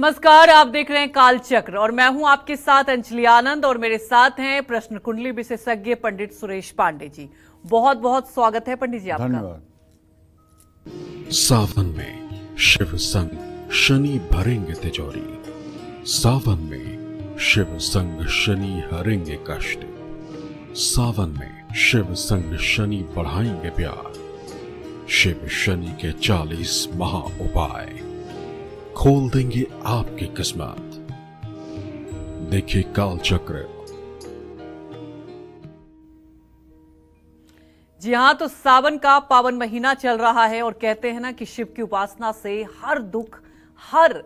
नमस्कार, आप देख रहे हैं कालचक्र और मैं हूं आपके साथ अंजलि आनंद और मेरे साथ हैं प्रश्न कुंडली विशेषज्ञ पंडित सुरेश पांडे जी। बहुत बहुत स्वागत है पंडित जी आपका। धन्यवाद। सावन में शिव संग शनि भरेंगे तिजोरी, सावन में शिव संग शनि हरेंगे कष्ट, सावन में शिव संग शनि बढ़ाएंगे प्यार, शिव शनि के 40 महा उपाय खोल देंगे आपकी किस्मत। देखिए कालचक्र। जी हाँ, तो सावन का पावन महीना चल रहा है और कहते हैं ना कि शिव की उपासना से हर दुख हर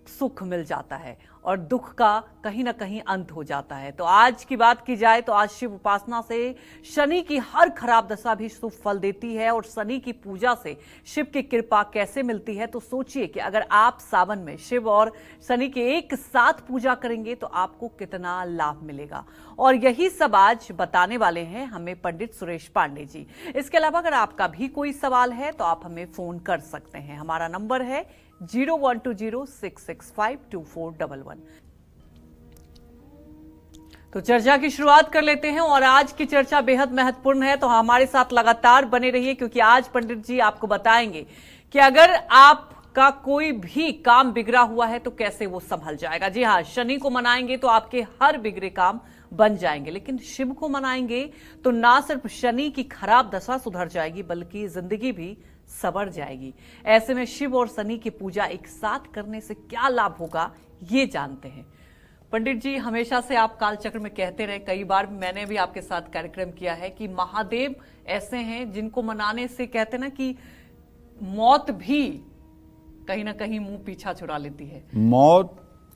सुख मिल जाता है और दुख का कहीं ना कहीं अंत हो जाता है। तो आज की बात की जाए तो आज शिव उपासना से शनि की हर खराब दशा भी शुभ फल देती है और शनि की पूजा से शिव की कृपा कैसे मिलती है। तो सोचिए कि अगर आप सावन में शिव और शनि के एक साथ पूजा करेंगे तो आपको कितना लाभ मिलेगा, और यही सब आज बताने वाले हैं हमें पंडित सुरेश पांडे जी। इसके अलावा अगर आपका भी कोई सवाल है तो आप हमें फोन कर सकते हैं। हमारा नंबर है 0120-665-2411। तो चर्चा की शुरुआत कर लेते हैं और आज की चर्चा बेहद महत्वपूर्ण है, तो हमारे साथ लगातार बने रहिए क्योंकि आज पंडित जी आपको बताएंगे कि अगर आपका कोई भी काम बिगड़ा हुआ है तो कैसे वो संभल जाएगा। जी हाँ, शनि को मनाएंगे तो आपके हर बिगड़े काम बन जाएंगे, लेकिन शिव को मनाएंगे तो ना सिर्फ शनि की खराब दशा सुधर जाएगी बल्कि जिंदगी भी सवर जाएगी। ऐसे में शिव और शनि की पूजा एक साथ करने से क्या लाभ होगा ये जानते हैं। पंडित जी, हमेशा से आप कालचक्र में कहते रहे, कई बार मैंने भी आपके साथ कार्यक्रम किया है कि महादेव ऐसे हैं जिनको मनाने से कहते ना कि मौत भी कहीं ना कहीं मुंह पीछा छुड़ा लेती है।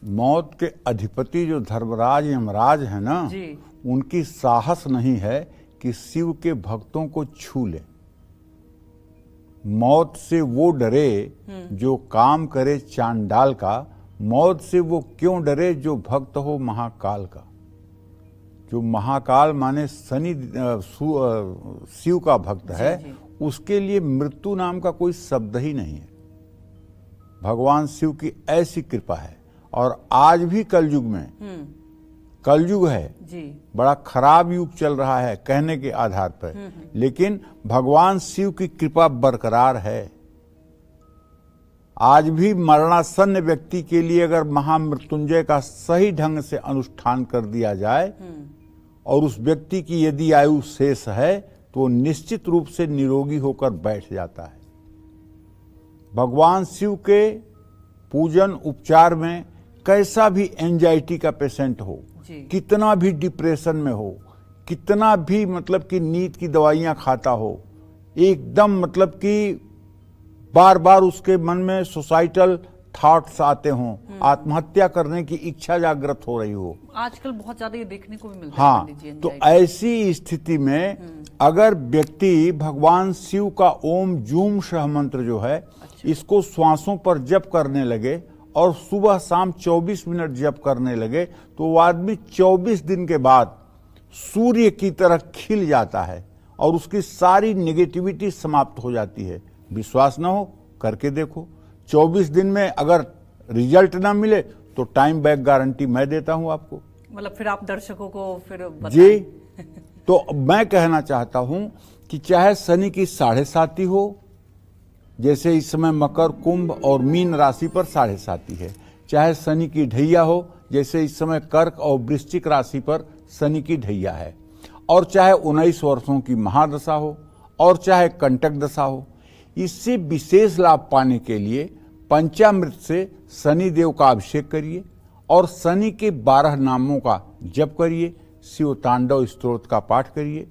मौत के अधिपति जो धर्मराज यमराज है ना जी, उनकी साहस नहीं है कि शिव के भक्तों को छू ले। मौत से वो डरे जो काम करे चांडाल का, मौत से वो क्यों डरे जो भक्त हो महाकाल का। जो महाकाल माने शनि शिव का भक्त है जी। उसके लिए मृत्यु नाम का कोई शब्द ही नहीं है। भगवान शिव की ऐसी कृपा है। और आज भी कलयुग में कलयुग है जी, बड़ा खराब युग चल रहा है कहने के आधार पर, लेकिन भगवान शिव की कृपा बरकरार है। आज भी मरणासन्न व्यक्ति के लिए अगर महामृत्युंजय का सही ढंग से अनुष्ठान कर दिया जाए और उस व्यक्ति की यदि आयु शेष है तो वो निश्चित रूप से निरोगी होकर बैठ जाता है। भगवान शिव के पूजन उपचार में कैसा भी एंजाइटी का पेशेंट हो, कितना भी डिप्रेशन में हो, कितना भी मतलब कि नींद की दवाइयां खाता हो, एकदम मतलब कि बार बार उसके मन में सुसाइडल थॉट्स आते हों, आत्महत्या करने की इच्छा जागृत हो रही हो, आजकल बहुत ज्यादा ये देखने को भी मिलता है। हाँ, तो ऐसी स्थिति में अगर व्यक्ति भगवान शिव का ओम जूम शह मंत्र जो है इसको श्वासों पर जप करने लगे और सुबह शाम 24 मिनट जप करने लगे तो वो आदमी 24 दिन के बाद सूर्य की तरह खिल जाता है और उसकी सारी नेगेटिविटी समाप्त हो जाती है। विश्वास ना हो करके देखो। 24 दिन में अगर रिजल्ट ना मिले तो टाइम बैक गारंटी मैं देता हूं आपको। मतलब फिर आप दर्शकों को फिर जी तो मैं कहना चाहता हूं कि चाहे शनि की 7.5 हो, जैसे इस समय मकर, कुंभ और मीन राशि पर 7.5 है, चाहे शनि की ढैया हो जैसे इस समय कर्क और वृश्चिक राशि पर शनि की ढैया है, और चाहे 19 वर्षों की महादशा हो और चाहे कंटक दशा हो, इससे विशेष लाभ पाने के लिए पंचामृत से शनि देव का अभिषेक करिए और शनि के 12 नामों का जप करिए, शिव तांडव स्तोत्र का पाठ करिए।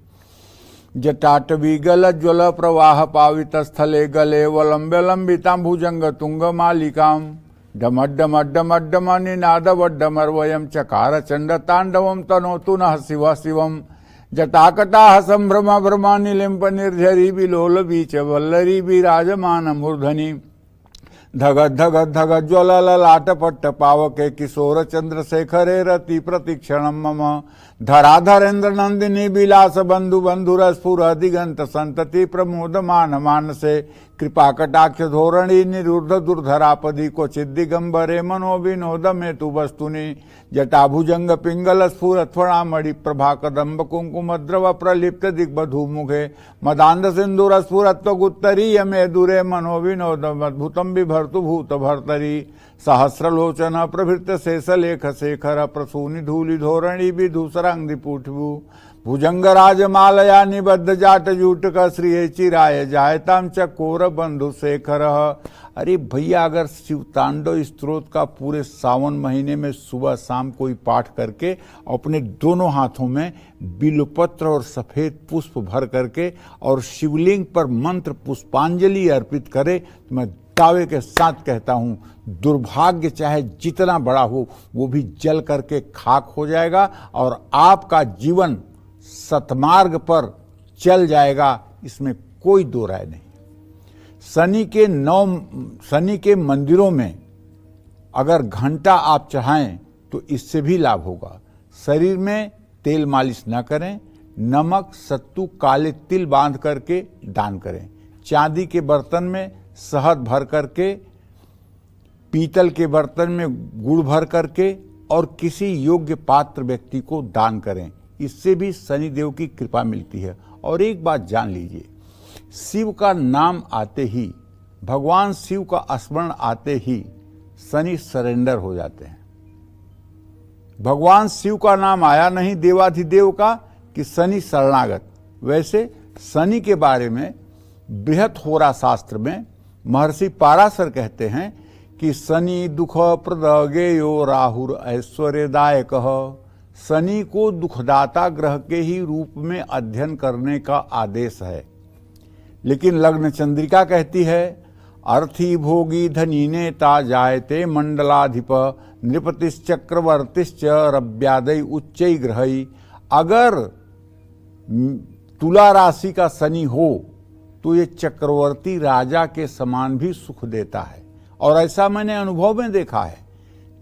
जटाटवी गल ज्वल प्रवाह पावित स्थले गले वलंबे लंबितां भुजंग तुंग मालिकाम डमड्डम निनाद वड्डमर्वयं चकार चंड तांडवं तनोतु नः शिव शिवम जटाकटाह संभ्रम भ्रमानिलिंप निर्झरी विलोल बीच वल्लरी विराजमान मूर्धनि धगत धगत ज्वल ललाट पट्ट पावके किशोर चंद्रशेखरे रति प्रतिक्षणम मम धराधरेन्द्र नंदिनी विलास बंधु बंधुर स्फुर दिगंत संतति प्रमोद मान मानसे कृपा कटाक्ष धोरणी निरुद्ध दुर्धरापदी को चिद्दिगंबरे मनोविनोदम हेतु वस्तुनि जटाभुजंग पिंगल स्फुरत्फणामणि प्रभा कदम्ब कुंकुम द्रव प्रलिप्त दिग्बधू मुखे मदांध सिंदूर स्फुरत्वगुत्तरीय मे दूरे मनोविनोदम अद्भुतम बिभर्तु भूत भर्तरी सहस्रलोचन प्रभृत शेषलेख शेखर प्रसूनि धूलि धोरणी विधूसरांगि पुटभु भुजंग राजमालया निबद्ध जाट जूटक श्री चिराय जायताम चकोर बंधु शेखर। अरे भैया, अगर शिव तांडव स्तोत्र का पूरे सावन महीने में सुबह शाम कोई पाठ करके अपने दोनों हाथों में बिल्वपत्र और सफेद पुष्प भर करके और शिवलिंग पर मंत्र पुष्पांजलि अर्पित करे तो मैं दावे के साथ कहता हूं, दुर्भाग्य चाहे जितना बड़ा हो वो भी जल करके खाक हो जाएगा और आपका जीवन सतमार्ग पर चल जाएगा। इसमें कोई दो राय नहीं। शनि के मंदिरों में अगर घंटा आप चढ़ाएं तो इससे भी लाभ होगा। शरीर में तेल मालिश न करें, नमक सत्तू काले तिल बांध करके दान करें। चांदी के बर्तन में शहद भर करके, पीतल के बर्तन में गुड़ भर करके और किसी योग्य पात्र व्यक्ति को दान करें। इससे भी शनिदेव की कृपा मिलती है। और एक बात जान लीजिए, शिव का नाम आते ही, भगवान शिव का स्मरण आते ही शनि सरेंडर हो जाते हैं। भगवान शिव का नाम आया नहीं देवाधिदेव का कि शनि शरणागत। वैसे शनि के बारे में बृहत होरा शास्त्र में महर्षि पाराशर कहते हैं कि शनि दुख प्रद गेयो राहुर ऐश्वर्यदायक। शनि को दुखदाता ग्रह के ही रूप में अध्ययन करने का आदेश है। लेकिन लग्न चंद्रिका कहती है, अर्थी भोगी धनी नेता जायते मंडलाधिप नृपतिश्चक्रवर्तिश्च रव्यादय उच्चै ग्रहई। अगर तुला राशि का शनि हो तो ये चक्रवर्ती राजा के समान भी सुख देता है। और ऐसा मैंने अनुभव में देखा है,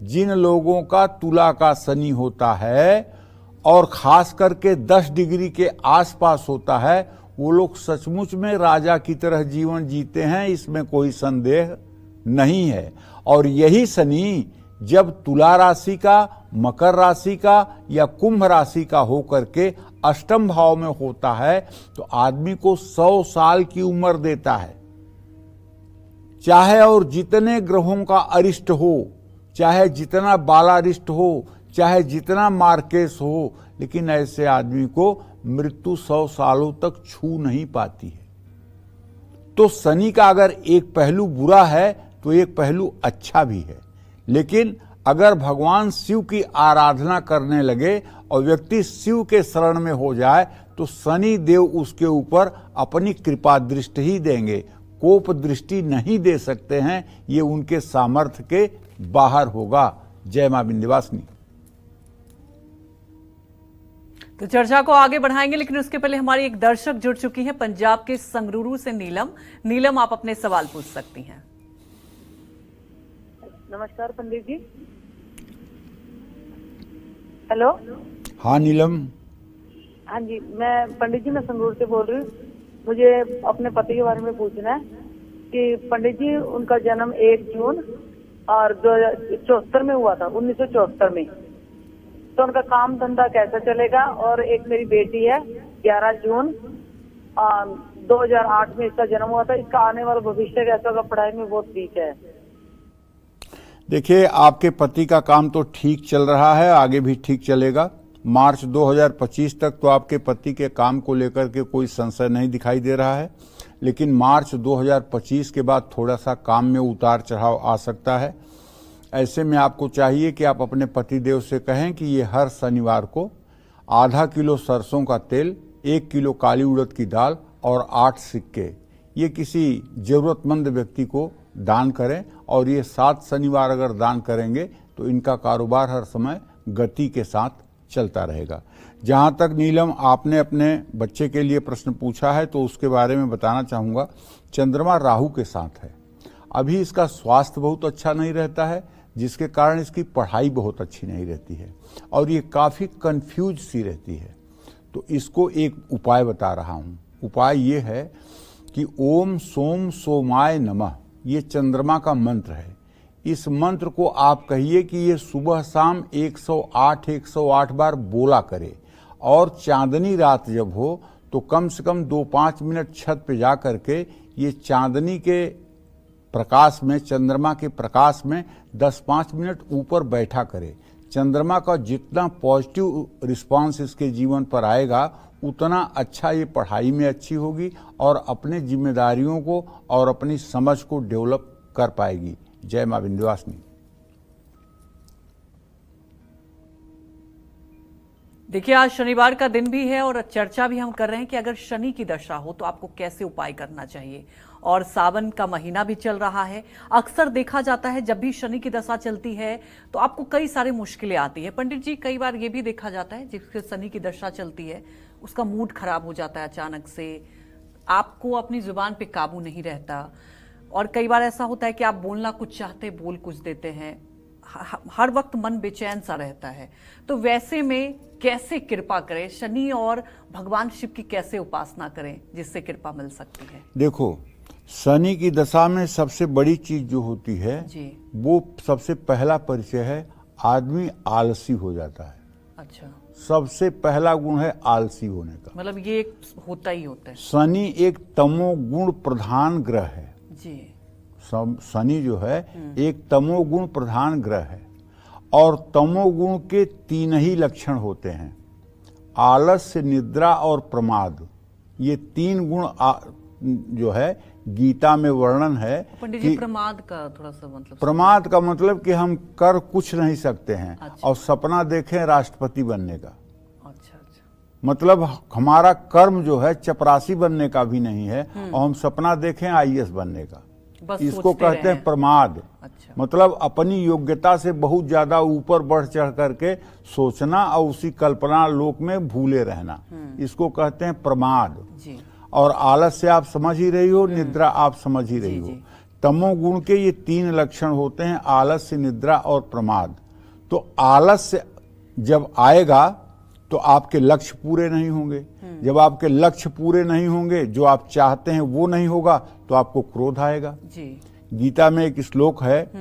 जिन लोगों का तुला का शनि होता है और खास करके 10 डिग्री के आसपास होता है, वो लोग सचमुच में राजा की तरह जीवन जीते हैं, इसमें कोई संदेह नहीं है। और यही शनि जब तुला राशि का, मकर राशि का या कुंभ राशि का होकर के अष्टम भाव में होता है तो आदमी को 100 साल की उम्र देता है। चाहे और जितने ग्रहों का अरिष्ट हो, चाहे जितना बालारिष्ट हो, चाहे जितना मार्केस हो, लेकिन ऐसे आदमी को मृत्यु 100 सालों तक छू नहीं पाती है। तो शनि का अगर एक पहलू बुरा है तो एक पहलू अच्छा भी है। लेकिन अगर भगवान शिव की आराधना करने लगे और व्यक्ति शिव के शरण में हो जाए तो शनि देव उसके ऊपर अपनी कृपा दृष्टि ही देंगे, कोप दृष्टि नहीं दे सकते हैं। ये उनके सामर्थ्य के बाहर होगा। जय मां विंध्यवासिनी। तो चर्चा को आगे बढ़ाएंगे, लेकिन उसके पहले हमारी एक दर्शक जुड़ चुकी है पंजाब के संगरूर से, नीलम। नीलम, आप अपने सवाल पूछ सकती हैं। नमस्कार पंडित जी। हेलो। हाँ नीलम। हाँ जी, मैं पंडित जी, मैं संगरूर से बोल रही हूँ। मुझे अपने पति के बारे में पूछना है कि पंडित जी, उनका जन्म 1 जून और 2074 में हुआ था, 1974 में। तो उनका काम धंधा कैसा चलेगा? और एक मेरी बेटी है, 11 जून 2008 में इसका जन्म हुआ था। इसका आने वाला भविष्य कैसा होगा? पढ़ाई में बहुत वीक है। देखिए, आपके पति का काम तो ठीक चल रहा है, आगे भी ठीक चलेगा। मार्च 2025 तक तो आपके पति के काम को लेकर के कोई संशय नहीं दिखाई दे रहा है। लेकिन मार्च 2025 के बाद थोड़ा सा काम में उतार चढ़ाव आ सकता है। ऐसे में आपको चाहिए कि आप अपने पतिदेव से कहें कि ये हर शनिवार को आधा किलो सरसों का तेल, 1 किलो काली उड़द की दाल और 8 सिक्के ये किसी जरूरतमंद व्यक्ति को दान करें। और ये 7 शनिवार अगर दान करेंगे तो इनका कारोबार हर समय गति के साथ चलता रहेगा। जहां तक नीलम आपने अपने बच्चे के लिए प्रश्न पूछा है तो उसके बारे में बताना चाहूँगा। चंद्रमा राहु के साथ है, अभी इसका स्वास्थ्य बहुत अच्छा नहीं रहता है, जिसके कारण इसकी पढ़ाई बहुत अच्छी नहीं रहती है और ये काफ़ी कंफ्यूज सी रहती है। तो इसको एक उपाय बता रहा हूँ। उपाय ये है कि ओम सोम सोमाय नमः, ये चंद्रमा का मंत्र है। इस मंत्र को आप कहिए कि ये सुबह शाम 108 बार बोला करे, और चांदनी रात जब हो तो कम से कम 2-5 मिनट छत पे जा करके ये चांदनी के प्रकाश में, चंद्रमा के प्रकाश में 10-5 मिनट ऊपर बैठा करे। चंद्रमा का जितना पॉजिटिव रिस्पांस इसके जीवन पर आएगा उतना अच्छा ये पढ़ाई में अच्छी होगी और अपने जिम्मेदारियों को और अपनी समझ को डेवलप कर पाएगी। जय मां विंध्यवासिनी। देखिए, आज शनिवार का दिन भी है और चर्चा भी हम कर रहे हैं कि अगर शनि की दशा हो तो आपको कैसे उपाय करना चाहिए। और सावन का महीना भी चल रहा है। अक्सर देखा जाता है जब भी शनि की दशा चलती है तो आपको कई सारी मुश्किलें आती है। पंडित जी, कई बार ये भी देखा जाता है जिसके शनि की दशा चलती है उसका मूड खराब हो जाता है अचानक से, आपको अपनी जुबान पे काबू नहीं रहता, और कई बार ऐसा होता है कि आप बोलना कुछ चाहते बोल कुछ देते हैं, हर वक्त मन बेचैन सा रहता है। तो वैसे में कैसे कृपा करें, शनि और भगवान शिव की कैसे उपासना करें जिससे कृपा मिल सकती है? देखो, शनि की दशा में सबसे बड़ी चीज जो होती है जी। वो सबसे पहला परिचय है, आदमी आलसी हो जाता है। अच्छा। सबसे पहला गुण है आलसी होने का। मतलब ये एक होता ही होता है। शनि एक तमोगुण प्रधान ग्रह है जी। शनि जो है एक तमोगुण प्रधान ग्रह है, और तमोगुण के 3 ही लक्षण होते हैं, आलस्य, निद्रा और प्रमाद। ये 3 गुण जो है गीता में वर्णन है। पंडित जी, प्रमाद का थोड़ा सा मतलब? प्रमाद का मतलब कि हम कर कुछ नहीं सकते हैं। अच्छा। और सपना देखें राष्ट्रपति बनने का। अच्छा अच्छा। मतलब हमारा कर्म जो है चपरासी बनने का भी नहीं है, और हम सपना देखें IAS बनने का। बस इसको सोचते कहते हैं रहें। प्रमाद। अच्छा। मतलब अपनी योग्यता से बहुत ज्यादा ऊपर बढ़ चढ़ करके सोचना और उसी कल्पना लोक में भूले रहना, इसको कहते हैं प्रमाद। जी। और आलस्य आप समझ ही रही हो, निद्रा आप समझ ही रही हो। जी। तमोगुण के ये 3 लक्षण होते हैं, आलस्य, निद्रा और प्रमाद। तो आलस्य जब आएगा तो आपके लक्ष्य पूरे नहीं होंगे। जब आपके लक्ष्य पूरे नहीं होंगे, जो आप चाहते हैं वो नहीं होगा, तो आपको क्रोध आएगा। जी। गीता में एक श्लोक है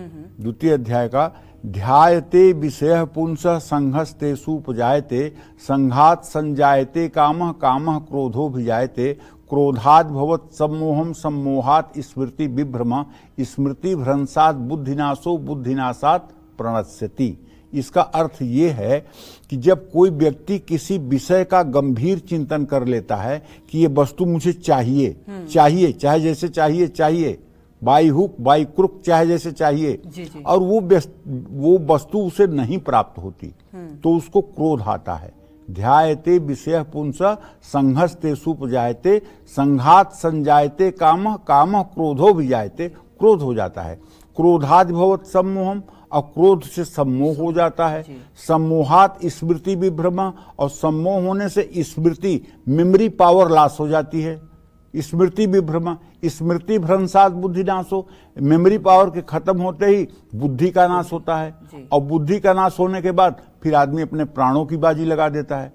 2 अध्याय का, ध्यायते विषय पुंसः संघस्तेषु उपजायते, संघात संजायते कामः, कामः क्रोधो भिजायते, क्रोधात् भवत् सम्मोहम्, सम्मोहात् स्मृति विभ्रम, स्मृति भ्रंशात् बुद्धिनाशो, बुद्धिनाशात् प्रणश्यति। इसका अर्थ ये है कि जब कोई व्यक्ति किसी विषय का गंभीर चिंतन कर लेता है कि ये वस्तु मुझे चाहिए, चाहे जैसे चाहिए, बाई हुक बाई क्रुक चाहे जैसे चाहिए, जी जी। और वो वस्तु उसे नहीं प्राप्त होती, तो उसको क्रोध आता है। ध्यायते विषय पुंसः संघस्तेषु उपजायते, संघात संजायते कामः, कामः क्रोधो भिजायते, क्रोध हो जाता है। क्रोधादि भवत् सम्मोहम्, और क्रोध से सम्मोह हो जाता है। सम्मोहात स्मृति विभ्रम, और सम्मोह होने से स्मृति, मेमोरी पावर लॉस हो जाती है। स्मृति विभ्रम, स्मृति भ्रंशात् बुद्धिनाशो, मेमोरी पावर के खत्म होते ही बुद्धि का नाश होता है। और बुद्धि का नाश होने के बाद फिर आदमी अपने प्राणों की बाजी लगा देता है।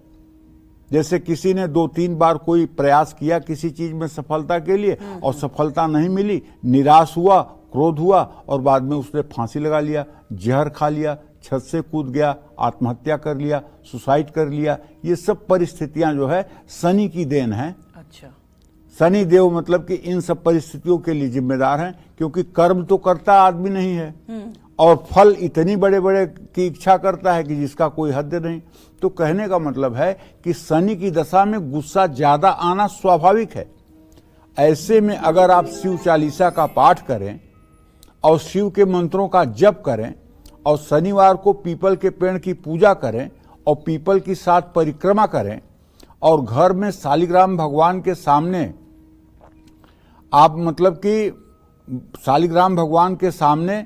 जैसे किसी ने 2-3 बार कोई प्रयास किया किसी चीज में सफलता के लिए, और सफलता नहीं मिली, निराश हुआ, क्रोध हुआ, और बाद में उसने फांसी लगा लिया, जहर खा लिया, छत से कूद गया, आत्महत्या कर लिया, सुसाइड कर लिया। ये सब परिस्थितियां जो है शनि की देन है। अच्छा। शनि देव मतलब कि इन सब परिस्थितियों के लिए जिम्मेदार हैं, क्योंकि कर्म तो करता आदमी नहीं है, और फल इतनी बड़े बड़े की इच्छा करता है कि जिसका कोई हद नहीं। तो कहने का मतलब है कि शनि की दशा में गुस्सा ज्यादा आना स्वाभाविक है। ऐसे में अगर आप शिव चालीसा का पाठ करें और शिव के मंत्रों का जप करें, और शनिवार को पीपल के पेड़ की पूजा करें, और पीपल की 7 परिक्रमा करें, और घर में शालिग्राम भगवान के सामने आप मतलब कि शालिग्राम भगवान के सामने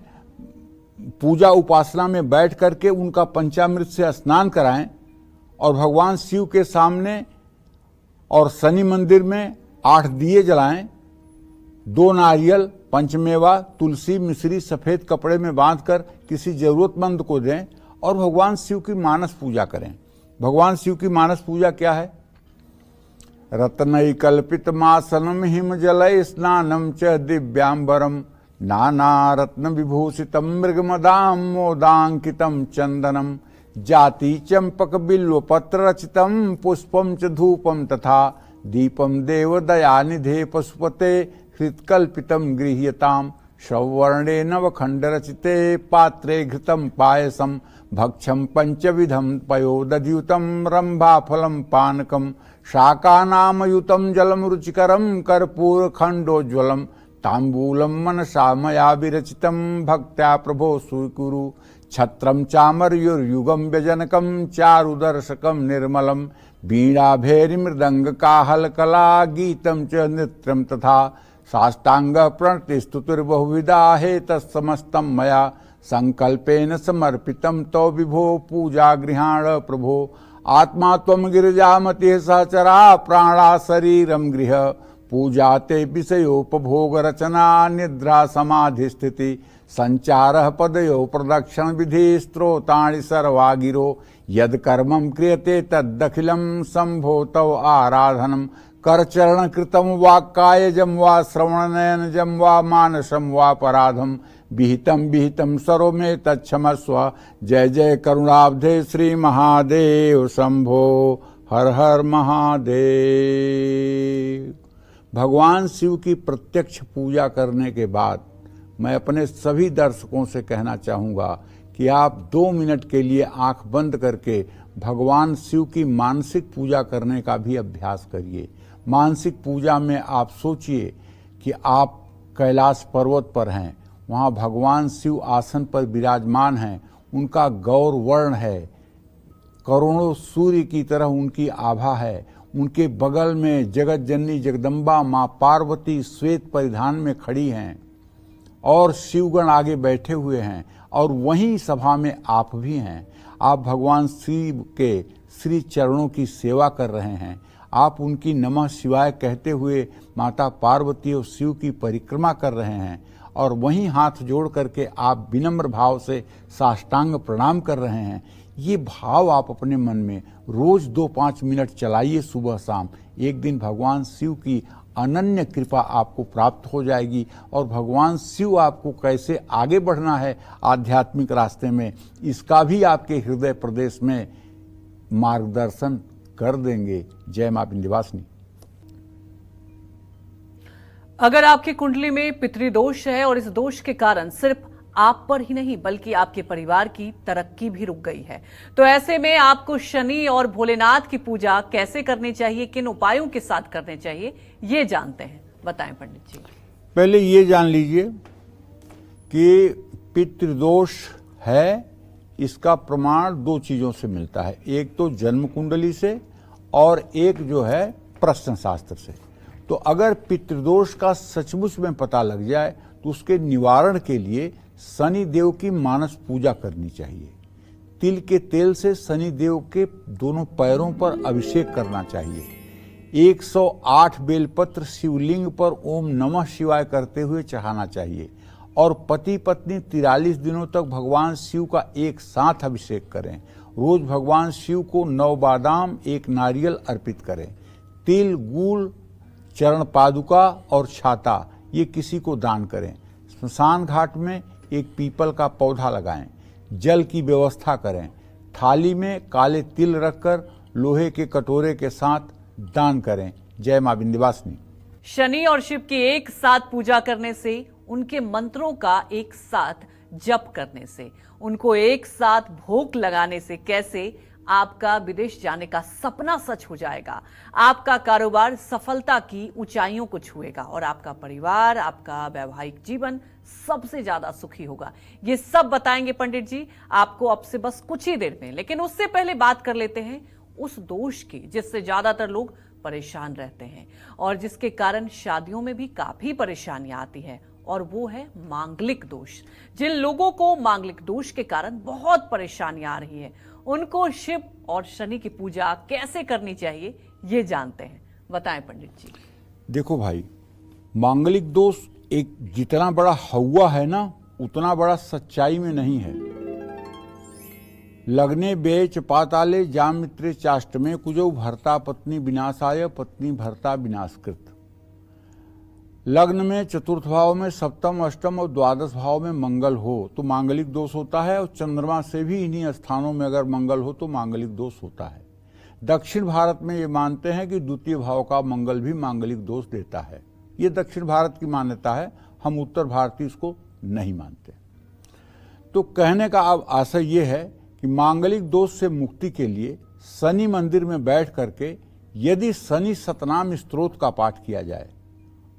पूजा उपासना में बैठ करके उनका पंचामृत से स्नान कराएं, और भगवान शिव के सामने और शनि मंदिर में 8 दिए जलाएं, 2 नारियल, पंचमेवा, तुलसी, मिश्री सफेद कपड़े में बांधकर किसी जरूरतमंद को दें, और भगवान शिव की मानस पूजा करें। भगवान शिव की मानस पूजा क्या है? रत्नैकल्पितमासनं हिमजलैः स्नानं च दिव्याम्बरं नानारत्नविभूषितं मृगमदां मोदाङ्कितं चन्दनं जाति चम्पकबिल्वपत्ररचितं पुष्पं च धूपं तथा दीपं देवदयानिधे पशुपते हृत्कल्पितं गृह्यताम् सौवर्णे नवखण्डरचिते पात्रे घृतं पायसं भक्षं पञ्चविधं पयोदधियुतं रम्भाफलं पानकं शाकानामयुतं जलं रुचिकरं कर्पूरखण्डोज्ज्वलं ताम्बूलं मनसा मया विरचितं भक्त्या प्रभो स्वीकुरु छत्रं चामर्युर्युगं व्यजनकं चारुदर्शकं निर्मलं वीणाभैर्मृदङ्गकाहलकला गीतं च नृत्यं तथा साष्टांगः प्रणतिस्तुतिर्बहुविधा हेतस्समस्तं मया संकल्पेन समर्पितं तव विभो पूजा गृहाण प्रभो आत्मा त्वं गिरिजामतिः सहचरा प्राणा शरीरं गृह पूजा ते विषयोपभोग रचना निद्रा समाधि स्थिति संचारः पदयो प्रदक्षिण विधि स्त्रोतानि सर्वा गिरो यद कर्मं क्रियते तदखिलं शंभो तव आराधनम् करचरण कृतं वा कायजं वा श्रवणनयनजं वा मानसं वा पराधं विहितं विहितं सर्व मे तच्छमस्व जय जय करुणाब्धे श्री महादेव शंभो हर हर महादेव। भगवान शिव की प्रत्यक्ष पूजा करने के बाद मैं अपने सभी दर्शकों से कहना चाहूँगा कि आप 2 मिनट के लिए आंख बंद करके भगवान शिव की मानसिक पूजा करने का भी अभ्यास करिए। मानसिक पूजा में आप सोचिए कि आप कैलाश पर्वत पर हैं, वहाँ भगवान शिव आसन पर विराजमान हैं, उनका गौर वर्ण है, करोड़ों सूर्य की तरह उनकी आभा है, उनके बगल में जगत जननी जगदम्बा माँ पार्वती श्वेत परिधान में खड़ी हैं और शिवगण आगे बैठे हुए हैं और वहीं सभा में आप भी हैं। आप भगवान शिव के श्री चरणों की सेवा कर रहे हैं। आप उनकी नमः शिवाय कहते हुए माता पार्वती और शिव की परिक्रमा कर रहे हैं और वहीं हाथ जोड़ करके आप विनम्र भाव से साष्टांग प्रणाम कर रहे हैं। ये भाव आप अपने मन में रोज 2-5 मिनट चलाइए सुबह शाम। एक दिन भगवान शिव की अनन्य कृपा आपको प्राप्त हो जाएगी और भगवान शिव आपको कैसे आगे बढ़ना है आध्यात्मिक रास्ते में, इसका भी आपके हृदय प्रदेश में मार्गदर्शन कर देंगे। जय मां विंध्यवासिनी। अगर आपकी कुंडली में पितृदोष है और इस दोष के कारण सिर्फ आप पर ही नहीं बल्कि आपके परिवार की तरक्की भी रुक गई है, तो ऐसे में आपको शनि और भोलेनाथ की पूजा कैसे करनी चाहिए, किन उपायों के साथ करने चाहिए, ये जानते हैं। बताएं पंडित जी। पहले ये जान लीजिए कि पितृदोष है, इसका प्रमाण 2 चीजों से मिलता है। एक तो जन्म कुंडली से और एक जो है प्रश्न शास्त्र से। तो अगर पितृदोष का सचमुच में पता लग जाए तो उसके निवारण के लिए शनि देव की मानस पूजा करनी चाहिए। तिल के तेल से शनि देव के दोनों पैरों पर अभिषेक करना चाहिए। 108 बेलपत्र शिवलिंग पर ओम नमः शिवाय करते हुए चढ़ाना चाहिए और पति पत्नी 43 दिनों तक भगवान शिव का एक साथ अभिषेक करें। रोज भगवान शिव को 9 बादाम 1 नारियल अर्पित करें। तिल, गुड़, चरण पादुका और छाता ये किसी को दान करें। स्मशान घाट में एक पीपल का पौधा लगाएं। जल की व्यवस्था करें। थाली में काले तिल रखकर लोहे के कटोरे के साथ दान करें। जय मां विंध्यवासिनी। शनि और शिव की एक साथ पूजा करने से, उनके मंत्रों का एक साथ जप करने से, उनको एक साथ भोग लगाने से कैसे आपका विदेश जाने का सपना सच हो जाएगा, आपका कारोबार सफलता की ऊंचाइयों को छुएगा और आपका परिवार, आपका वैवाहिक जीवन सबसे ज्यादा सुखी होगा। ये सब बताएंगे पंडित जी आपको अब से बस कुछ ही देर में। लेकिन उससे पहले बात कर लेते हैं उस दोष की जिससे ज्यादातर लोग परेशान रहते हैं और जिसके कारण शादियों में भी काफी परेशानियां आती है, और वो है मांगलिक दोष। जिन लोगों को मांगलिक दोष के कारण बहुत परेशानियां आ रही है, उनको शिव और शनि की पूजा कैसे करनी चाहिए ये जानते हैं। बताएं पंडित जी। देखो भाई, मांगलिक दोष एक जितना बड़ा हवा है ना, उतना बड़ा सच्चाई में नहीं है। लग्ने बेच पाताले जामित्रे चाष्टमे कुजौ भर्ता पत्नी विनाशाय पत्नी भर्ता विनाशकृत। लग्न में चतुर्थ भाव में सप्तम अष्टम और द्वादश भाव में मंगल हो तो मांगलिक दोष होता है, और चंद्रमा से भी इन्हीं स्थानों में अगर मंगल हो तो मांगलिक दोष होता है। दक्षिण भारत में ये मानते हैं कि द्वितीय भाव का मंगल भी मांगलिक दोष देता है। ये दक्षिण भारत की मान्यता है, हम उत्तर भारतीय इसको नहीं मानते। तो कहने का अब आशय ये है कि मांगलिक दोष से मुक्ति के लिए शनि मंदिर में बैठ करके यदि शनि सतनाम स्तोत्र का पाठ किया जाए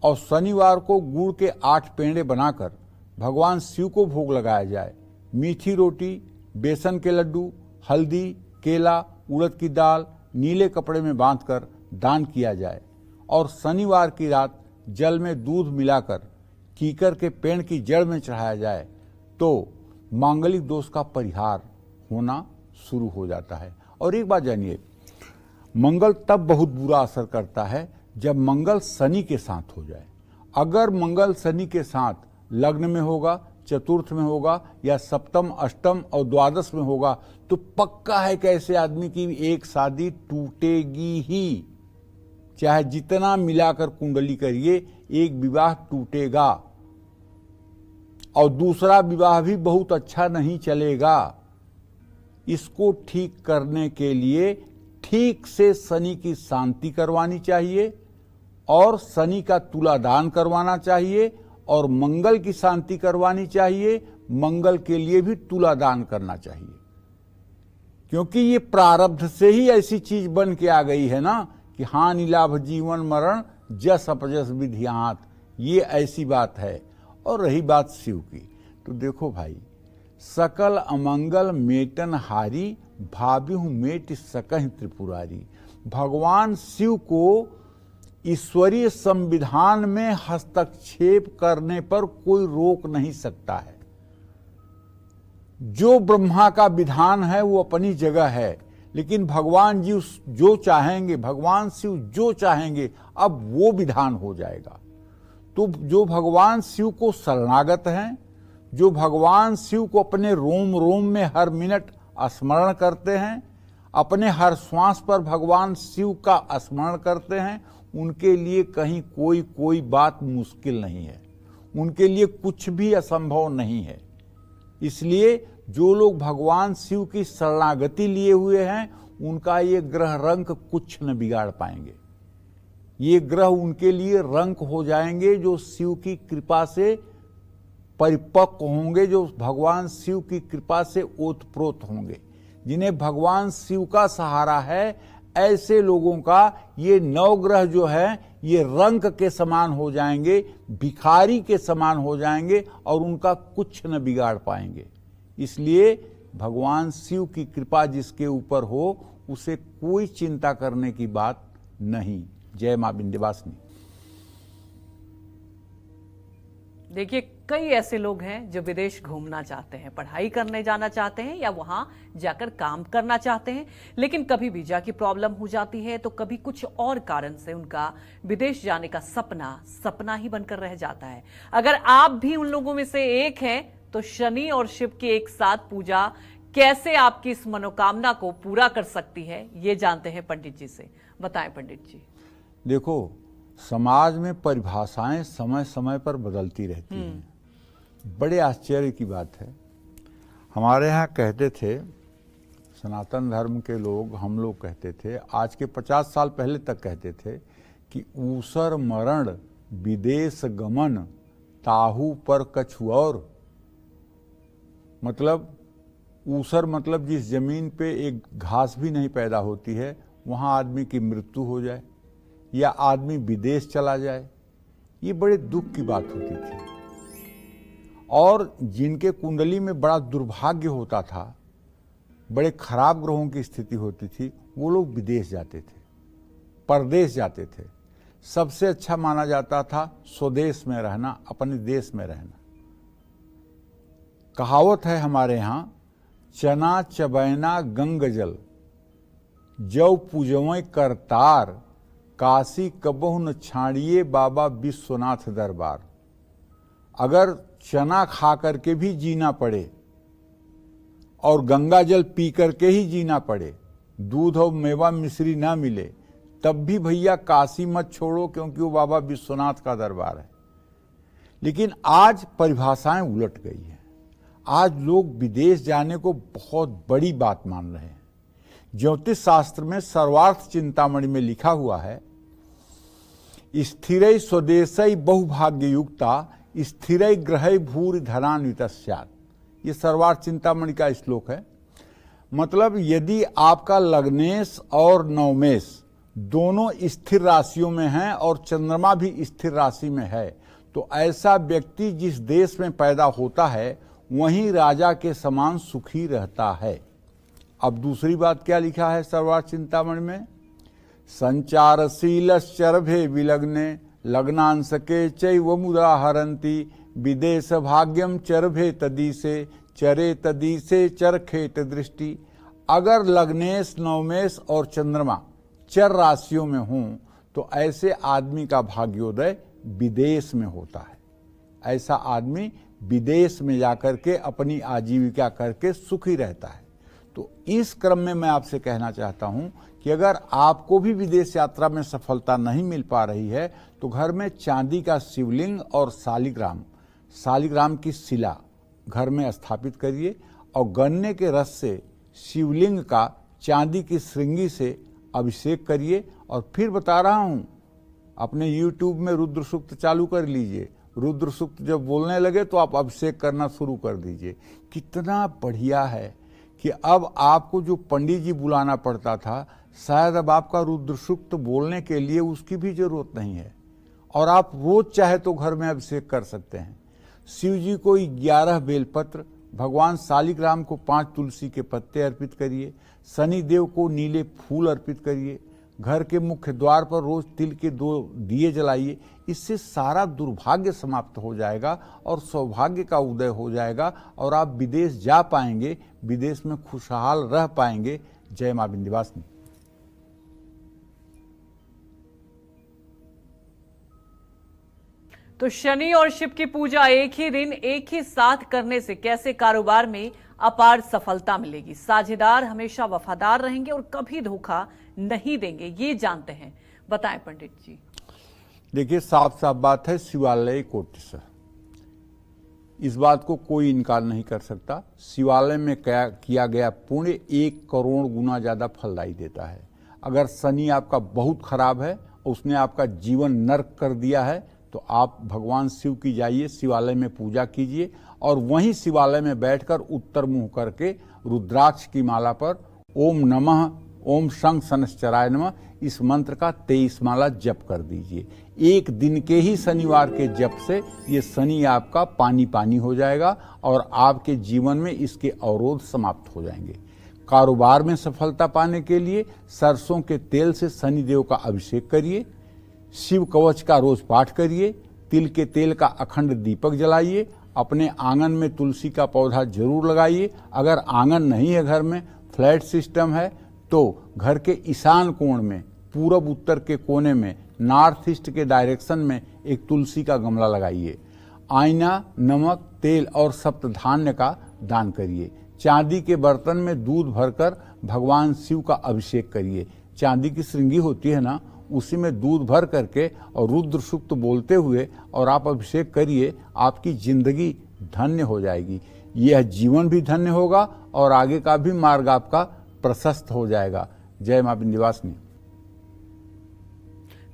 और शनिवार को गुड़ के 8 पेड़े बनाकर भगवान शिव को भोग लगाया जाए, मीठी रोटी, बेसन के लड्डू, हल्दी, केला, उड़द की दाल नीले कपड़े में बांधकर दान किया जाए और शनिवार की रात जल में दूध मिलाकर कीकर के पेड़ की जड़ में चढ़ाया जाए तो मांगलिक दोष का परिहार होना शुरू हो जाता है। और एक बात जानिए, मंगल तब बहुत बुरा असर करता है जब मंगल शनि के साथ हो जाए। अगर मंगल शनि के साथ लग्न में होगा, चतुर्थ में होगा या सप्तम अष्टम और द्वादश में होगा तो पक्का है कि ऐसे आदमी की एक शादी टूटेगी ही। चाहे जितना मिलाकर कुंडली करिए, एक विवाह टूटेगा और दूसरा विवाह भी बहुत अच्छा नहीं चलेगा। इसको ठीक करने के लिए ठीक से शनि की शांति करवानी चाहिए और शनि का तुलादान करवाना चाहिए और मंगल की शांति करवानी चाहिए, मंगल के लिए भी तुलादान करना चाहिए। क्योंकि ये प्रारब्ध से ही ऐसी चीज बन के आ गई है ना कि हानि लाभ जीवन मरण जस अपजस विधियात, ये ऐसी बात है। और रही बात शिव की, तो देखो भाई, सकल अमंगल मेटन हारी भाव्यु मेट सकहि त्रिपुरारी। भगवान शिव को ईश्वरीय संविधान में हस्तक्षेप करने पर कोई रोक नहीं सकता है। जो ब्रह्मा का विधान है वो अपनी जगह है, लेकिन भगवान जी जो चाहेंगे, भगवान शिव जो चाहेंगे अब वो विधान हो जाएगा। तो जो भगवान शिव को शरणागत हैं, जो भगवान शिव को अपने रोम रोम में हर मिनट स्मरण करते हैं, अपने हर श्वास पर भगवान शिव का स्मरण करते हैं, उनके लिए कहीं कोई बात मुश्किल नहीं है, उनके लिए कुछ भी असंभव नहीं है। इसलिए जो लोग भगवान शिव की शरणागति लिए हुए हैं उनका ये ग्रह रंक कुछ न बिगाड़ पाएंगे। ये ग्रह उनके लिए रंक हो जाएंगे जो शिव की कृपा से परिपक्व होंगे, जो भगवान शिव की कृपा से ओतप्रोत होंगे। जिन्हें भगवान शिव का सहारा है, ऐसे लोगों का ये 9 ग्रह जो है ये रंक के समान हो जाएंगे, भिखारी के समान हो जाएंगे और उनका कुछ न बिगाड़ पाएंगे। इसलिए भगवान शिव की कृपा जिसके ऊपर हो उसे कोई चिंता करने की बात नहीं। जय मां विंध्यवासिनी। देखिए, कई ऐसे लोग हैं जो विदेश घूमना चाहते हैं, पढ़ाई करने जाना चाहते हैं या वहां जाकर काम करना चाहते हैं, लेकिन कभी वीजा की प्रॉब्लम हो जाती है तो कभी कुछ और कारण से उनका विदेश जाने का सपना ही बनकर रह जाता है। अगर आप भी उन लोगों में से एक हैं तो शनि और शिव की एक साथ पूजा कैसे आपकी इस मनोकामना को पूरा कर सकती है, ये जानते हैं पंडित जी से। बताएं पंडित जी। देखो, समाज में परिभाषाएं समय समय पर बदलती रहती हैं। बड़े आश्चर्य की बात है। हमारे यहाँ कहते थे, सनातन धर्म के लोग, हम लोग कहते थे, आज के 50 साल पहले तक कहते थे कि ऊसर मरण विदेश गमन ताहू पर कछु और। मतलब ऊसर मतलब जिस जमीन पे एक घास भी नहीं पैदा होती है वहाँ आदमी की मृत्यु हो जाए या आदमी विदेश चला जाए, ये बड़े दुख की बात होती थी। और जिनके कुंडली में बड़ा दुर्भाग्य होता था, बड़े खराब ग्रहों की स्थिति होती थी, वो लोग विदेश जाते थे, परदेश जाते थे। सबसे अच्छा माना जाता था स्वदेश में रहना, अपने देश में रहना। कहावत है हमारे यहाँ, चना चबैना गंग जल जौ पूजवें करतार काशी कबहु न छाड़िए बाबा विश्वनाथ दरबार। अगर चना खा करके भी जीना पड़े और गंगा जल पी करके ही जीना पड़े, दूध और मेवा मिश्री ना मिले, तब भी भैया काशी मत छोड़ो, क्योंकि वो बाबा विश्वनाथ का दरबार है। लेकिन आज परिभाषाएं उलट गई हैं। आज लोग विदेश जाने को बहुत बड़ी बात मान रहे हैं। ज्योतिष शास्त्र में सर्वार्थ चिंतामणि में लिखा हुआ है, स्थिरै स्वदेशै बहुभाग्ययुक्ता स्थिरै ग्रहै भूरि धनान्विता स्यात्। ये सर्वार्थ चिंतामणि का श्लोक है। मतलब यदि आपका लग्नेश और नवमेश दोनों स्थिर राशियों में हैं और चंद्रमा भी स्थिर राशि में है, तो ऐसा व्यक्ति जिस देश में पैदा होता है वहीं राजा के समान सुखी रहता है। अब दूसरी बात क्या लिखा है सर्वार्थ चिंतामणि में, संचारशीलश्चरभे विलग्ने लग्नांसके चैव मुद्रा हरन्ति विदेश भाग्यम चरभे तदीसे चरे तदीसे चरखेत दृष्टि। अगर लग्नेश नवमेश और चंद्रमा चर राशियों में हों तो ऐसे आदमी का भाग्योदय विदेश में होता है। ऐसा आदमी विदेश में जाकर के अपनी आजीविका करके सुखी रहता है। तो इस क्रम में मैं आपसे कहना चाहता हूं कि अगर आपको भी विदेश यात्रा में सफलता नहीं मिल पा रही है तो घर में चांदी का शिवलिंग और शालिग्राम की शिला घर में स्थापित करिए और गन्ने के रस से शिवलिंग का चांदी की श्रृंगी से अभिषेक करिए। और फिर बता रहा हूं, अपने YouTube में रुद्र सूक्त चालू कर लीजिए। रुद्र सूक्त जब बोलने लगे तो आप अभिषेक करना शुरू कर दीजिए। कितना बढ़िया है कि अब आपको जो पंडित जी बुलाना पड़ता था, शायद अब आपका रुद्र सूक्त बोलने के लिए उसकी भी जरूरत नहीं है और आप रोज चाहे तो घर में अभिषेक कर सकते हैं। शिव जी को 11 बेलपत्र, भगवान शालिग्राम को 5 तुलसी के पत्ते अर्पित करिए, शनि देव को नीले फूल अर्पित करिए, घर के मुख्य द्वार पर रोज तिल के 2 दिए जलाइए। इससे सारा दुर्भाग्य समाप्त हो जाएगा और सौभाग्य का उदय हो जाएगा और आप विदेश जा पाएंगे, विदेश में खुशहाल रह पाएंगे। जय मां विंध्यवासिनी। तो शनि और शिव की पूजा एक ही दिन एक ही साथ करने से कैसे कारोबार में अपार सफलता मिलेगी, साझेदार हमेशा वफादार रहेंगे और कभी धोखा नहीं देंगे, ये जानते हैं। बताएं पंडित जी। देखिए, साफ साफ बात है, शिवालय कोटिसह, इस बात को कोई इनकार नहीं कर सकता। शिवालय में किया गया पुण्य 1 करोड़ गुना ज्यादा फलदायी देता है। अगर शनि आपका बहुत खराब है, उसने आपका जीवन नर्क कर दिया है, तो आप भगवान शिव की जाइए, शिवालय में पूजा कीजिए और वहीं शिवालय में बैठकर उत्तर मुंह करके रुद्राक्ष की माला पर ओम नमः ओम शंख शनश्चराय नमः इस मंत्र का 23 माला जप कर दीजिए। एक दिन के ही शनिवार के जप से ये शनि आपका पानी पानी हो जाएगा और आपके जीवन में इसके अवरोध समाप्त हो जाएंगे। कारोबार में सफलता पाने के लिए सरसों के तेल से शनि देव का अभिषेक करिए, शिव कवच का रोज पाठ करिए, तिल के तेल का अखंड दीपक जलाइए, अपने आंगन में तुलसी का पौधा जरूर लगाइए। अगर आंगन नहीं है, घर में फ्लैट सिस्टम है, तो घर के ईशान कोण में पूरब उत्तर के कोने में नॉर्थ ईस्ट के डायरेक्शन में एक तुलसी का गमला लगाइए। आईना, नमक, तेल और सप्तधान्य का दान करिए। चांदी के बर्तन में दूध भरकर भगवान शिव का अभिषेक करिए। चांदी की श्रृंगी होती है ना, उसी में दूध भर करके और रुद्र सूक्त बोलते हुए और आप अभिषेक करिए। आपकी जिंदगी धन्य हो जाएगी, यह जीवन भी धन्य होगा और आगे का भी मार्ग आपका प्रशस्त हो जाएगा। जय मां विंध्यवासिनी।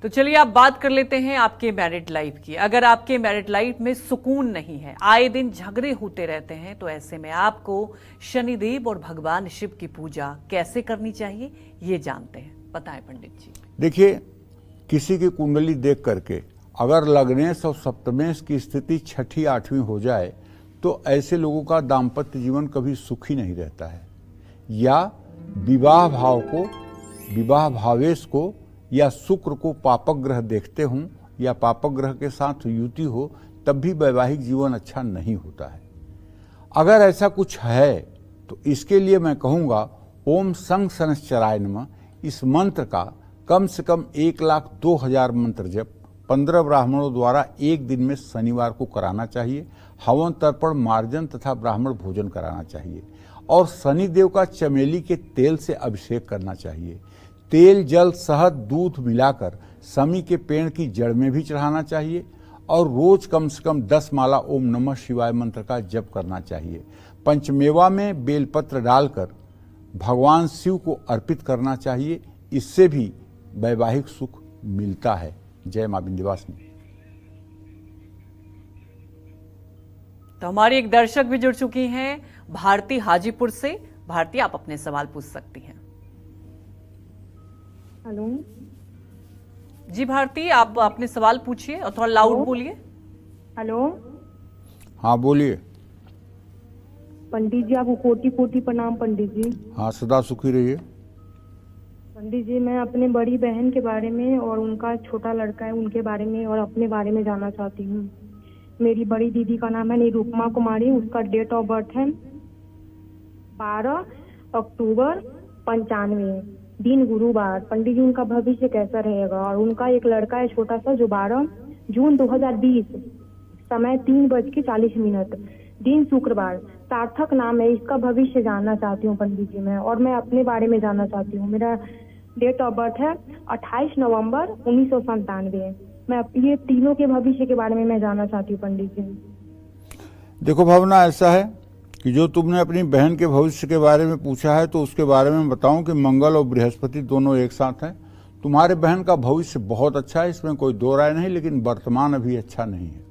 तो चलिए आप बात कर लेते हैं आपके मैरिड लाइफ की। अगर आपके मैरिड लाइफ में सुकून नहीं है, आए दिन झगड़े होते रहते हैं, तो ऐसे में आपको शनिदेव और भगवान शिव की पूजा कैसे करनी चाहिए, ये जानते हैं। बताएं पंडित जी। देखिए, किसी की कुंडली देख करके अगर लग्नेश और सप्तमेश की स्थिति 6ठी 8वीं हो जाए तो ऐसे लोगों का दाम्पत्य जीवन कभी सुखी नहीं रहता है। या विवाह भावेश को या शुक्र को पापक ग्रह देखते हों या पापक ग्रह के साथ युति हो, तब भी वैवाहिक जीवन अच्छा नहीं होता है। अगर ऐसा कुछ है तो इसके लिए मैं कहूँगा ओम शंख शनश्चराय नमः इस मंत्र का कम से कम 1,02,000 मंत्र जप 15 ब्राह्मणों द्वारा एक दिन में शनिवार को कराना चाहिए। हवन, तर्पण, मार्जन तथा ब्राह्मण भोजन कराना चाहिए और शनिदेव का चमेली के तेल से अभिषेक करना चाहिए। तेल, जल, शहद, दूध मिलाकर शमी के पेड़ की जड़ में भी चढ़ाना चाहिए और रोज कम से कम 10 माला ओम नमः शिवाय मंत्र का जप करना चाहिए। पंचमेवा में बेलपत्र डालकर भगवान शिव को अर्पित करना चाहिए। इससे भी वैवाहिक सुख मिलता है। जय मां विंध्यवासिनी। तो हमारी एक दर्शक भी जुड़ चुकी हैं, भारती हाजीपुर से। भारती, आप अपने सवाल पूछ सकती हैं। हेलो जी भारती, आप अपने सवाल पूछिए और थोड़ा लाउड बोलिए। हेलो हाँ बोलिए। पंडित जी, आपको कोटि कोटि प्रणाम पंडित जी। हाँ सदा सुखी रहिए। पंडित जी, मैं अपने बड़ी बहन के बारे में और उनका छोटा लड़का है उनके बारे में और अपने बारे में जानना चाहती हूँ। मेरी बड़ी दीदी का नाम है निरुपमा कुमारी। उसका डेट ऑफ बर्थ है 12 अक्टूबर 95, दिन गुरुवार। पंडित जी, उनका भविष्य कैसा रहेगा? और उनका एक लड़का है छोटा सा जो 12 जून 2020, समय 3:40, दिन शुक्रवार। सार्थक नाम है। इसका भविष्य जानना चाहती हूँ पंडित जी मैं, और मैं अपने बारे में जानना चाहती हूँ। मेरा डेट ऑफ बर्थ है 28 नवंबर 1997। मैं ये तीनों के भविष्य के बारे में मैं जानना चाहती हूँ पंडित जी। देखो भावना, ऐसा है कि जो तुमने अपनी बहन के भविष्य के बारे में पूछा है तो उसके बारे में बताऊं कि मंगल और बृहस्पति दोनों एक साथ हैं। तुम्हारे बहन का भविष्य बहुत अच्छा है, इसमें कोई दो राय नहीं, लेकिन वर्तमान अभी अच्छा नहीं है।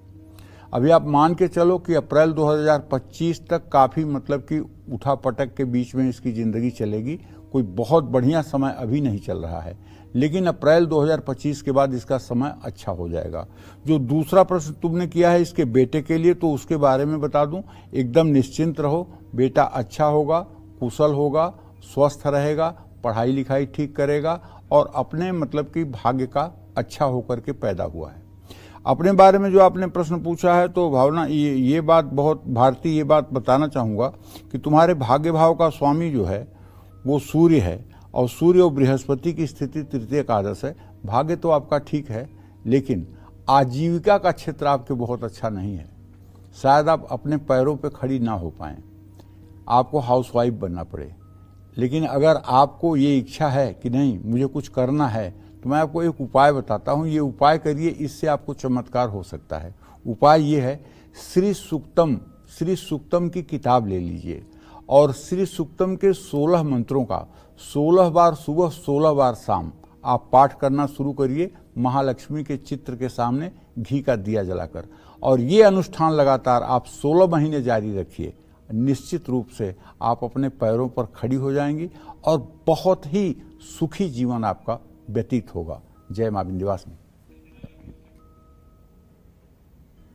अभी आप मान के चलो कि अप्रैल 2025 तक काफ़ी मतलब कि उठा पटक के बीच में इसकी ज़िंदगी चलेगी। कोई बहुत बढ़िया समय अभी नहीं चल रहा है, लेकिन अप्रैल 2025 के बाद इसका समय अच्छा हो जाएगा। जो दूसरा प्रश्न तुमने किया है इसके बेटे के लिए, तो उसके बारे में बता दूं, एकदम निश्चिंत रहो। बेटा अच्छा होगा, कुशल होगा, स्वस्थ रहेगा, पढ़ाई लिखाई ठीक करेगा और अपने मतलब कि भाग्य का अच्छा होकर के पैदा हुआ है। अपने बारे में जो आपने प्रश्न पूछा है तो भावना, ये बात बहुत भारतीय, ये बात बताना चाहूँगा कि तुम्हारे भाग्य भाव का स्वामी जो है वो सूर्य है और सूर्य और बृहस्पति की स्थिति तृतीय एकादश है। भाग्य तो आपका ठीक है, लेकिन आजीविका का क्षेत्र आपके बहुत अच्छा नहीं है। शायद आप अपने पैरों पे खड़ी ना हो पाएं, आपको हाउसवाइफ बनना पड़े। लेकिन अगर आपको ये इच्छा है कि नहीं मुझे कुछ करना है, तो मैं आपको एक उपाय बताता हूँ। ये उपाय करिए, इससे आपको चमत्कार हो सकता है। उपाय ये है, श्री सूक्तम की किताब ले लीजिए और श्री सूक्तम के 16 मंत्रों का 16 बार सुबह 16 बार शाम आप पाठ करना शुरू करिए, महालक्ष्मी के चित्र के सामने घी का दिया जलाकर। और ये अनुष्ठान लगातार आप 16 महीने जारी रखिए। निश्चित रूप से आप अपने पैरों पर खड़ी हो जाएंगी और बहुत ही सुखी जीवन आपका व्यतीत होगा। जय मां विंध्यवासिनी।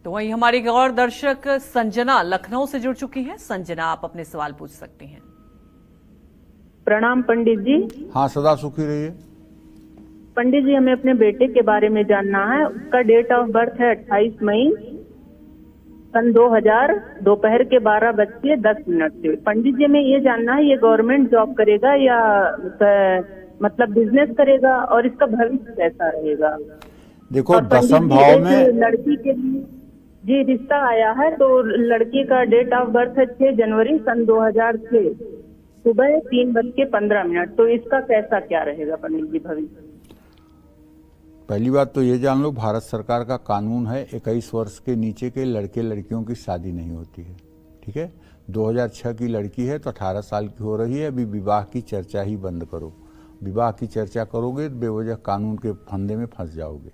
तो वहीं हमारी एक और दर्शक संजना लखनऊ से जुड़ चुकी हैं। संजना, आप अपने सवाल पूछ सकती हैं। प्रणाम पंडित जी। हाँ सदा सुखी रहिए। पंडित जी, हमें अपने बेटे के बारे में जानना है। उसका डेट ऑफ बर्थ है 28 मई सन 2000, दोपहर के 12:10 से। पंडित जी, हमें ये जानना है ये गवर्नमेंट जॉब करेगा या मतलब बिजनेस करेगा और इसका भविष्य कैसा रहेगा? देखो, दसम भाव में लड़की के लिए जी रिश्ता आया है, तो लड़की का डेट ऑफ बर्थ है 6 जनवरी सन 2006, सुबह 3:15। तो इसका कैसा क्या रहेगा पंडित जी भविष्य? पहली बात तो ये जान लो, भारत सरकार का कानून है 21 वर्ष के नीचे के लड़के लड़कियों की शादी नहीं होती है। ठीक है, 2006 की लड़की है तो 18 साल की हो रही है। अभी विवाह की चर्चा ही बंद करो। विवाह की चर्चा करोगे तो बेवजह कानून के फंदे में फंस जाओगे।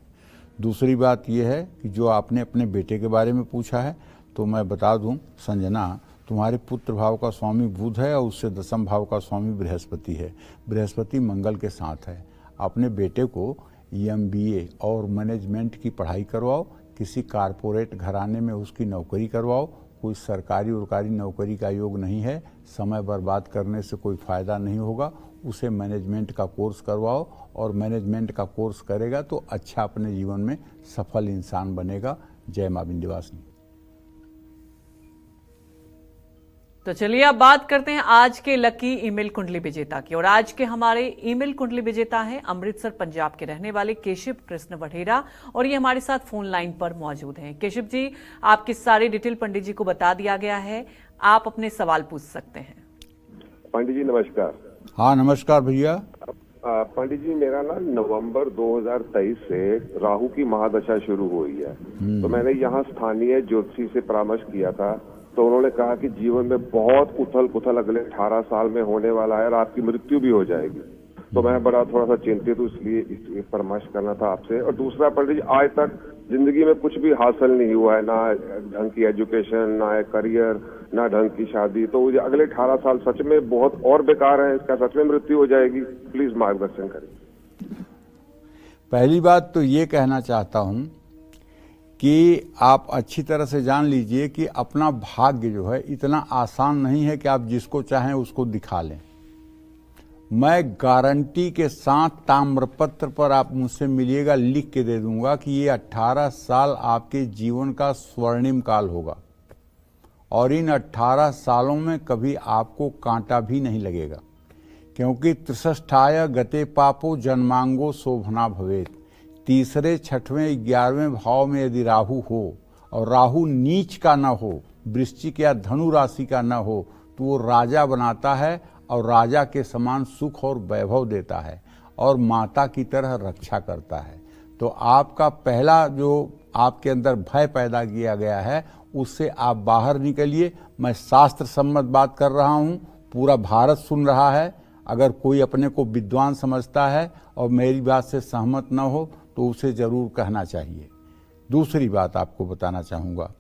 दूसरी बात यह है कि जो आपने अपने बेटे के बारे में पूछा है, तो मैं बता दूं संजना, तुम्हारे पुत्र भाव का स्वामी बुध है और उससे दसम भाव का स्वामी बृहस्पति है। बृहस्पति मंगल के साथ है। अपने बेटे को MBA और मैनेजमेंट की पढ़ाई करवाओ, किसी कारपोरेट घराने में उसकी नौकरी करवाओ। कोई सरकारी उरकारी नौकरी का योग नहीं है, समय बर्बाद करने से कोई फ़ायदा नहीं होगा। उसे मैनेजमेंट का कोर्स करवाओ और मैनेजमेंट का कोर्स करेगा तो अच्छा अपने जीवन में सफल इंसान बनेगा। जय मां विंध्यवासिनी। तो चलिए अब बात करते हैं आज के लकी ईमेल कुंडली विजेता की। और आज के हमारे ईमेल कुंडली विजेता हैं अमृतसर पंजाब के रहने वाले केशव कृष्ण वढेरा, और ये हमारे साथ फोन लाइन पर मौजूद हैं। केशव जी, आपकी सारी डिटेल पंडित जी को बता दिया गया है, आप अपने सवाल पूछ सकते हैं। पंडित जी नमस्कार। हाँ नमस्कार भैया। पंडित जी मेरा ना नवंबर 2023 से राहु की महादशा शुरू हुई है। तो मैंने यहाँ स्थानीय ज्योतिषी से परामर्श किया था, तो उन्होंने कहा कि जीवन में बहुत उथल पुथल अगले 18 साल में होने वाला है और आपकी मृत्यु भी हो जाएगी। तो मैं बड़ा थोड़ा सा चिंतित हूँ, इसलिए इस परामर्श करना था आपसे। और दूसरा पंडित जी, आज तक जिंदगी में कुछ भी हासिल नहीं हुआ है, ना ढंग की एजुकेशन, ना करियर, ना ढंग की शादी। तो अगले 18 साल सच में बहुत और बेकार है, इसका सच में मृत्यु हो जाएगी। प्लीज मार्गदर्शन करें। पहली बात तो ये कहना चाहता हूं कि आप अच्छी तरह से जान लीजिए कि अपना भाग्य जो है इतना आसान नहीं है कि आप जिसको चाहें उसको दिखा लें। मैं गारंटी के साथ ताम्रपत्र पर आप मुझसे मिलिएगा, लिख के दे दूंगा कि ये 18 साल आपके जीवन का स्वर्णिम काल होगा और इन 18 सालों में कभी आपको कांटा भी नहीं लगेगा, क्योंकि त्रिषष्ठाय गते पापो जन्मांगो शोभना भवेत। तीसरे, छठवें, 11वें भाव में यदि राहु हो और राहु नीच का न हो, वृश्चिक या धनु राशि का न हो, तो वो राजा बनाता है और राजा के समान सुख और वैभव देता है और माता की तरह रक्षा करता है। तो आपका पहला जो आपके अंदर भय पैदा किया गया है उससे आप बाहर निकलिए। मैं शास्त्र सम्मत बात कर रहा हूँ, पूरा भारत सुन रहा है। अगर कोई अपने को विद्वान समझता है और मेरी बात से सहमत न हो तो उसे जरूर कहना चाहिए। दूसरी बात आपको बताना चाहूँगा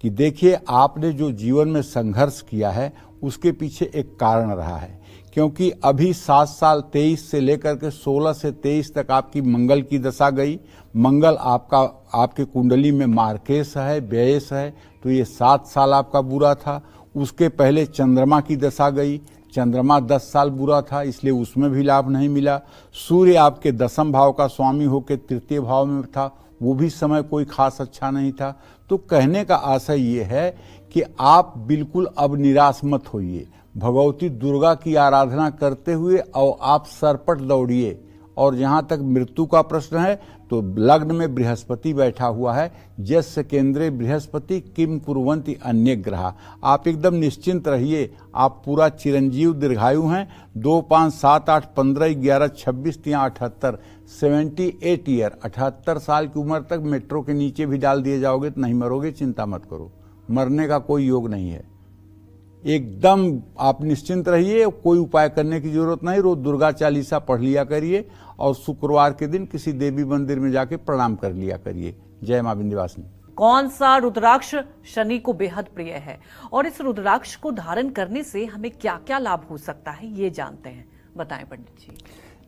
कि देखिए, आपने जो जीवन में संघर्ष किया है उसके पीछे एक कारण रहा है, क्योंकि अभी 7 साल 23 से लेकर के 16 से 23 तक आपकी मंगल की दशा गई। मंगल आपके कुंडली में मार्केश है, व्ययस है, तो ये 7 साल आपका बुरा था। उसके पहले चंद्रमा की दशा गई, चंद्रमा 10 साल बुरा था, इसलिए उसमें भी लाभ नहीं मिला। सूर्य आपके 10वें भाव का स्वामी होकर 3य भाव में था, वो भी समय कोई खास अच्छा नहीं था। तो कहने का आशय ये है कि आप बिल्कुल अब निराश मत होइए। भगवती दुर्गा की आराधना करते हुए और आप सरपट दौड़िए। और जहाँ तक मृत्यु का प्रश्न है तो लग्न में बृहस्पति बैठा हुआ है, यस्य केंद्रे बृहस्पति किम कुर्वन्ति अन्य ग्रह। आप एकदम निश्चिंत रहिए, आप पूरा चिरंजीव दीर्घायु हैं। 2, 5, 7, 8, 15, 11, 26, 78, 78 ईयर, 78 साल की उम्र तक मेट्रो के नीचे भी डाल दिए जाओगे तो नहीं मरोगे, चिंता मत करो। मरने का कोई योग नहीं है, एकदम आप निश्चिंत रहिए। कोई उपाय करने की जरूरत नहीं। रोज दुर्गा चालीसा पढ़ लिया करिए और शुक्रवार के दिन किसी देवी मंदिर में जाके प्रणाम कर लिया करिए। जय मां विंध्यवासिनी। कौन सा रुद्राक्ष शनि को बेहद प्रिय है और इस रुद्राक्ष को धारण करने से हमें क्या क्या लाभ हो सकता है, ये जानते हैं, बताएं पंडित जी।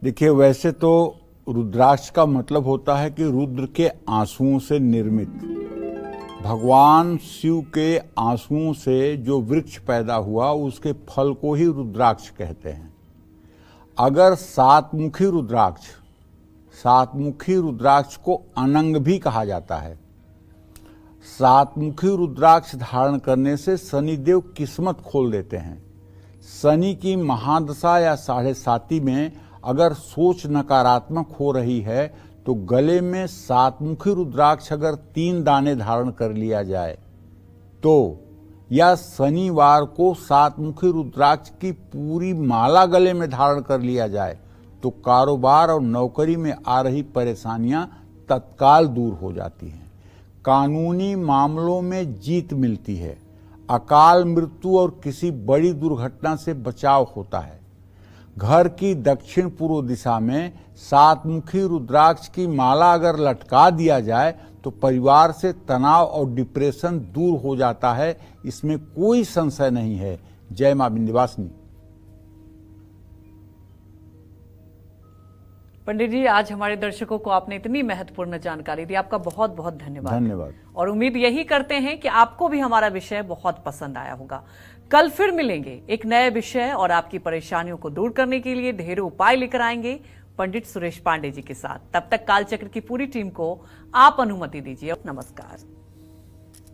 देखिए, वैसे तो रुद्राक्ष का मतलब होता है कि रुद्र के आंसुओं से निर्मित, भगवान शिव के आंसुओं से जो वृक्ष पैदा हुआ उसके फल को ही रुद्राक्ष कहते हैं। अगर सातमुखी रुद्राक्ष को अनंग भी कहा जाता है। सातमुखी रुद्राक्ष धारण करने से शनिदेव किस्मत खोल देते हैं। शनि की महादशा या 7.5 में अगर सोच नकारात्मक हो रही है तो गले में सातमुखी रुद्राक्ष अगर 3 दाने धारण कर लिया जाए तो, या शनिवार को सातमुखी रुद्राक्ष की पूरी माला गले में धारण कर लिया जाए तो कारोबार और नौकरी में आ रही परेशानियां तत्काल दूर हो जाती हैं। कानूनी मामलों में जीत मिलती है। अकाल मृत्यु और किसी बड़ी दुर्घटना से बचाव होता है। घर की दक्षिण पूर्व दिशा में सातमुखी रुद्राक्ष की माला अगर लटका दिया जाए तो परिवार से तनाव और डिप्रेशन दूर हो जाता है, इसमें कोई संशय नहीं है। जय मां विंध्यवासिनी। पंडित जी, आज हमारे दर्शकों को आपने इतनी महत्वपूर्ण जानकारी दी, आपका बहुत बहुत धन्यवाद। धन्यवाद। और उम्मीद यही करते हैं कि आपको भी हमारा विषय बहुत पसंद आया होगा। कल फिर मिलेंगे एक नए विषय और आपकी परेशानियों को दूर करने के लिए ढेरों उपाय लेकर आएंगे पंडित सुरेश पांडे जी के साथ। तब तक कालचक्र की पूरी टीम को आप अनुमति दीजिए। नमस्कार।